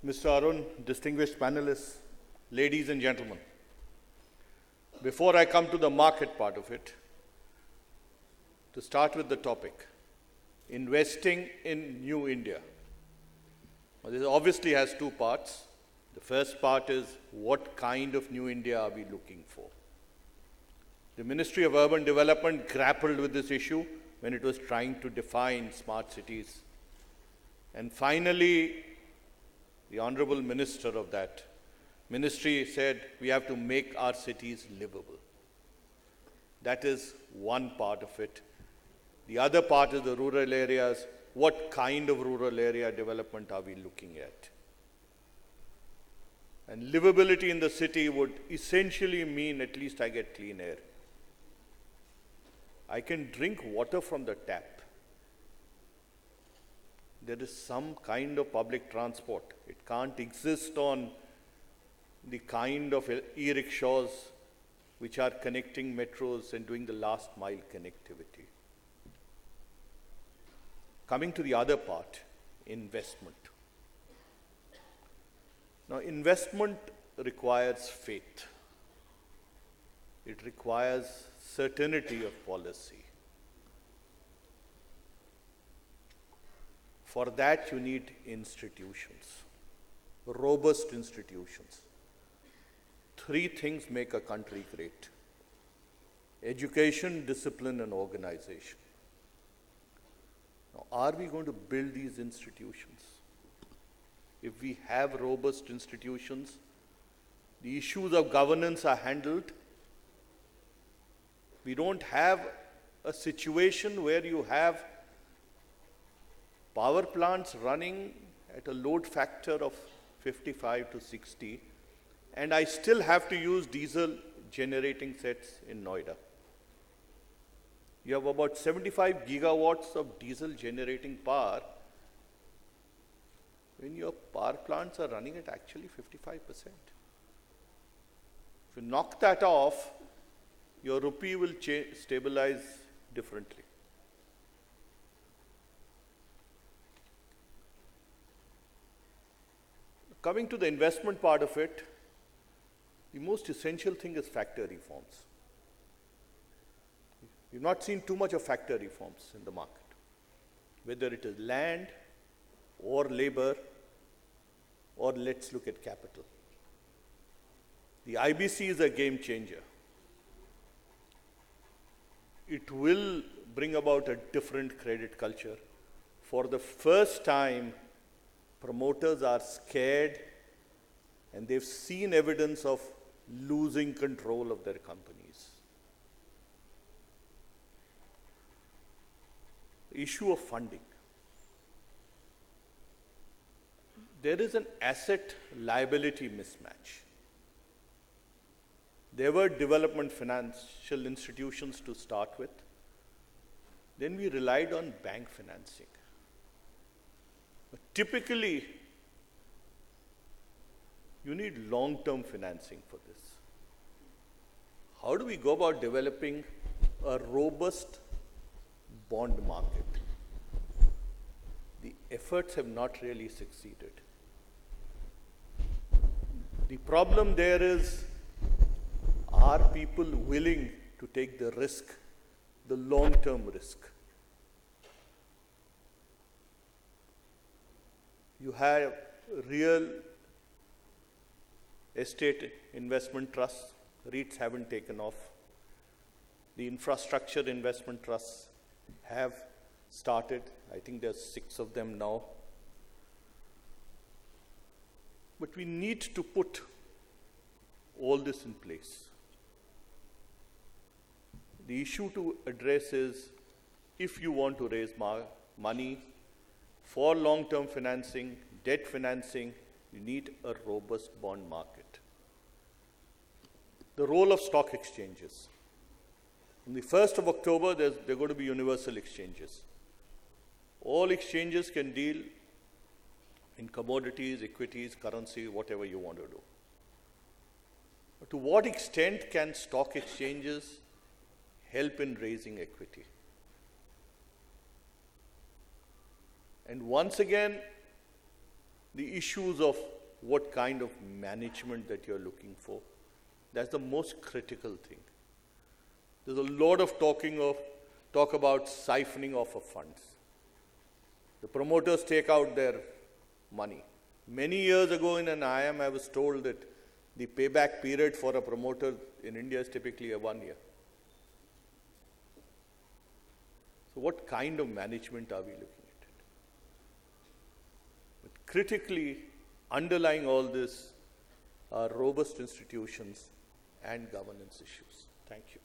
Mr. Arun, distinguished panelists, ladies and gentlemen, before I come to the market part of it, to start with the topic, investing in New India. Well, this obviously has two parts. The first part is, what kind of New India are we looking for? The Ministry of Urban Development grappled with this issue when it was trying to define smart cities. And finally, the Honorable Minister of that ministry said, we have to make our cities livable. That is one part of it. The other part is the rural areas. What kind of rural area development are we looking at? And livability in the city would essentially mean at least I get clean air. I can drink water from the tap. There is some kind of public transport. It can't exist on the kind of e-rickshaws which are connecting metros and doing the last mile connectivity. Coming to the other part, investment. Now, investment requires faith. It requires certainty of policy. For that, you need institutions, robust institutions. Three things make a country great: education, discipline, and organization. Now, are we going to build these institutions? If we have robust institutions, the issues of governance are handled. We don't have a situation where you have power plants running at a load factor of 55 to 60, and I still have to use diesel generating sets in Noida. You have about 75 gigawatts of diesel generating power when your power plants are running at actually 55%. If you knock that off, your rupee will stabilize differently. Coming to the investment part of it, the most essential thing is factor reforms. We've not seen too much of factor reforms in the market, whether it is land or labor, or let's look at capital. The IBC is a game changer. It will bring about a different credit culture. For the first time, promoters are scared and they've seen evidence of losing control of their companies. The issue of funding. There is an asset-liability mismatch. There were development financial institutions to start with. Then we relied on bank financing. But typically, you need long-term financing for this. How do we go about developing a robust bond market? The efforts have not really succeeded. The problem there is, are people willing to take the risk, the long-term risk? You have real estate investment trusts. REITs haven't taken off. The infrastructure investment trusts have started. I think there's 6 of them now. But we need to put all this in place. The issue to address is, if you want to raise money for long-term financing, debt financing, you need a robust bond market. The role of stock exchanges. On the 1st of October, there are going to be universal exchanges. All exchanges can deal in commodities, equities, currency, whatever you want to do. But to what extent can stock exchanges help in raising equity? And once again, the issues of what kind of management that you're looking for. That's the most critical thing. There's a lot of talk about siphoning off of funds. The promoters take out their money. Many years ago in an IIM, I was told that the payback period for a promoter in India is typically a 1 year. So what kind of management are we looking at? But critically, underlying all this are robust institutions and governance issues. Thank you.